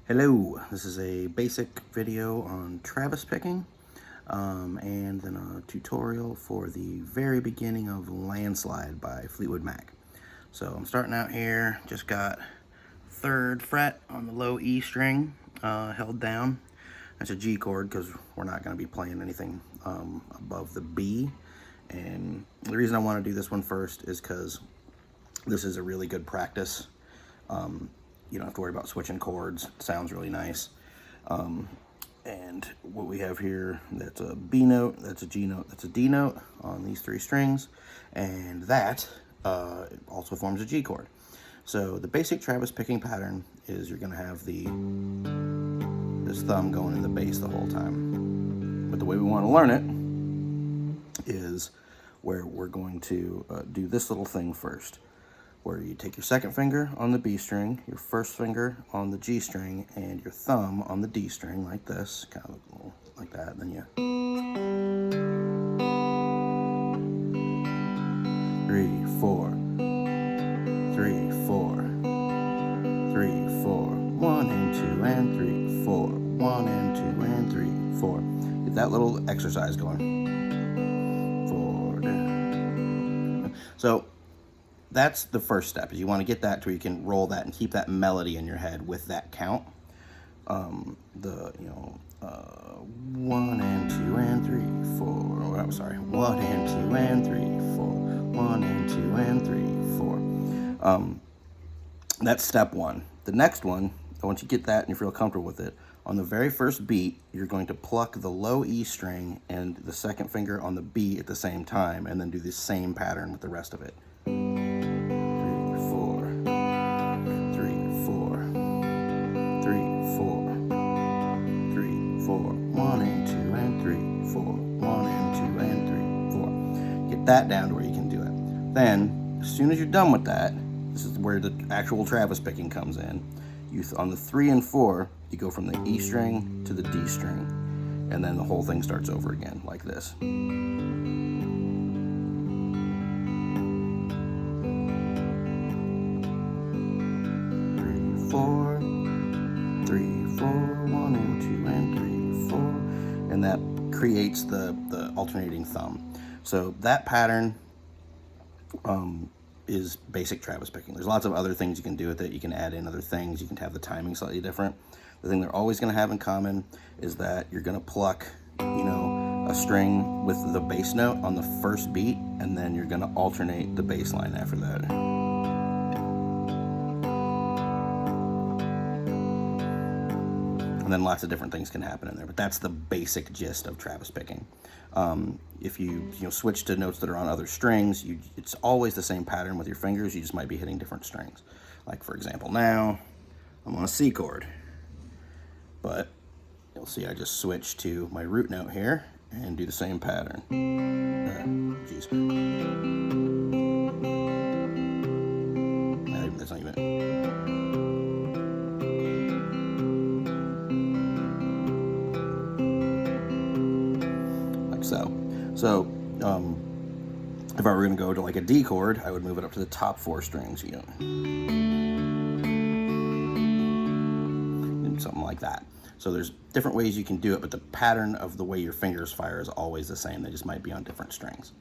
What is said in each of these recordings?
Hello, this is a basic video on Travis picking and then a tutorial for the very beginning of Landslide by Fleetwood Mac. So I'm starting out here, just got 3rd fret on the low E string held down. That's a G chord because we're not going to be playing anything above the B. And the reason I want to do this one first is because this is a really good practice. You don't have to worry about switching chords. It sounds really nice. And what we have here, that's a B note, that's a G note, that's a D note on these 3 strings. And that also forms a G chord. So the basic Travis picking pattern is you're going to have this thumb going in the bass the whole time. But the way we want to learn it is where we're going to do this little thing first, where you take your 2nd finger on the B string, your 1st finger on the G string, and your thumb on the D string, like this, kind of like that, and then you 3, 4, 3, 4, 3, 4, 1 and 2 and 3, 4, 1 and 2 and 3, 4. Get that little exercise going. 4. So that's the first step, is you want to get that to where you can roll that and keep that melody in your head with that count. 1 and 2 and 3, 4. Oh, I'm sorry. 1 and 2 and 3, 4. 1 and 2 and 3, 4. That's step 1. The next one, once you get that and you feel comfortable with it, on the very first beat, you're going to pluck the low E string and the 2nd finger on the B at the same time, and then do the same pattern with the rest of it. 3, 4, 3, 4, 3, 4, 3, 4, 1 and 2 and 3, 4, 1 and 2 and 3, 4. Get that down to where you can do it. Then, as soon as you're done with that, this is where the actual Travis picking comes in. On the 3 and 4, you go from the E string to the D string, and then the whole thing starts over again, like this. 3, 4, 3, 4, 1 and 2 and 3, 4, and that creates the alternating thumb. So that pattern is basic Travis picking. There's lots of other things you can do with it. You can add in other things. You can have the timing slightly different. The thing they're always going to have in common is that you're going to pluck, a string with the bass note on the first beat, and then you're going to alternate the bass line after that. And then lots of different things can happen in there, but that's the basic gist of Travis picking. If you switch to notes that are on other strings, it's always the same pattern with your fingers. You just might be hitting different strings. Like, for example, now I'm on a C chord, but you'll see I just switch to my root note here and do the same pattern. That's not even. So if I were going to go to like a D chord, I would move it up to the top 4 strings, and something like that. So there's different ways you can do it, but the pattern of the way your fingers fire is always the same. They just might be on different strings.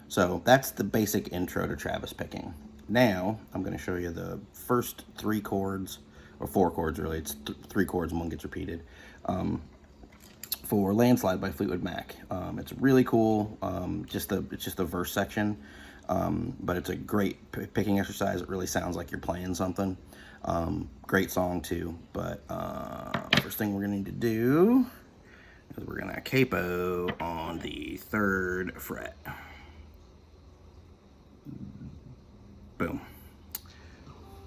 So that's the basic intro to Travis picking. Now I'm going to show you the first 3 chords, or 4 chords really. It's 3 chords and 1 gets repeated. For Landslide by Fleetwood Mac. It's really cool. It's just the verse section, but it's a great picking exercise. It really sounds like you're playing something. Great song too. But first thing we're gonna need to do is we're gonna capo on the 3rd fret. Boom.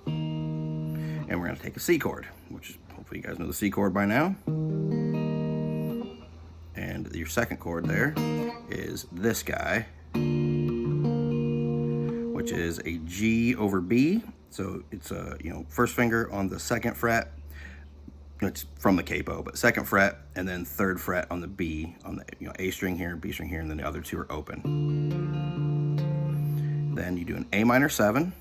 And we're gonna take a C chord, which hopefully you guys know the C chord by now. And your 2nd chord there is this guy, which is a G over B. So it's a 1st finger on the 2nd fret. It's from the capo, but 2nd fret, and then 3rd fret on the B, on the A string here, B string here, and then the other 2 are open. Then you do an A minor 7,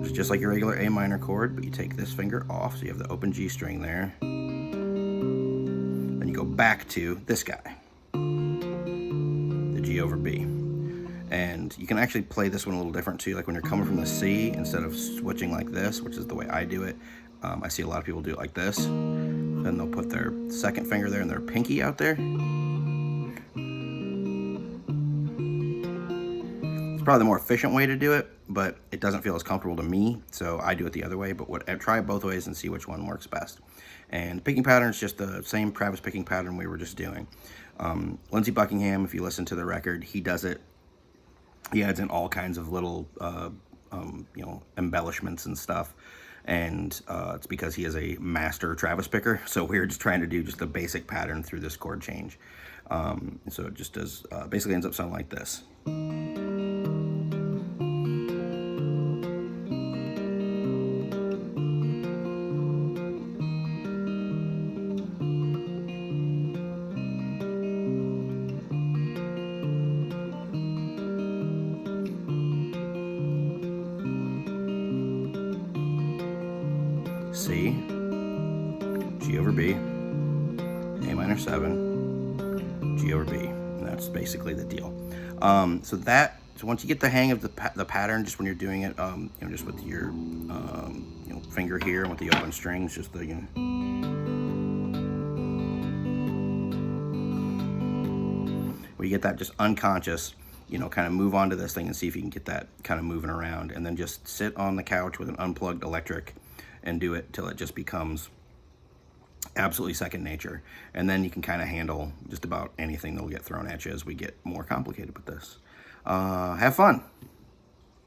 which is just like your regular A minor chord, but you take this finger off, so you have the open G string there. Then you go back to this guy, the G over B. And you can actually play this one a little different too, like when you're coming from the C, instead of switching like this, which is the way I do it, I see a lot of people do it like this. Then they'll put their second finger there and their pinky out there. It's probably the more efficient way to do it, but it doesn't feel as comfortable to me, so I do it the other way. But try it both ways and see which one works best. And the picking pattern is just the same Travis picking pattern we were just doing. Lindsey Buckingham, if you listen to the record, he does it. He adds in all kinds of little, embellishments and stuff. And it's because he is a master Travis picker. So we're just trying to do just the basic pattern through this chord change. So it just does, basically ends up sounding like this. C, G over B, A minor 7, G over B, and that's basically the deal. So once you get the hang of the pattern, just when you're doing it, just with your finger here and with the open strings, just the where you get that just unconscious, kind of move on to this thing and see if you can get that kind of moving around, and then just sit on the couch with an unplugged electric and do it till it just becomes absolutely second nature. And then you can kind of handle just about anything that'll get thrown at you as we get more complicated with this. Have fun.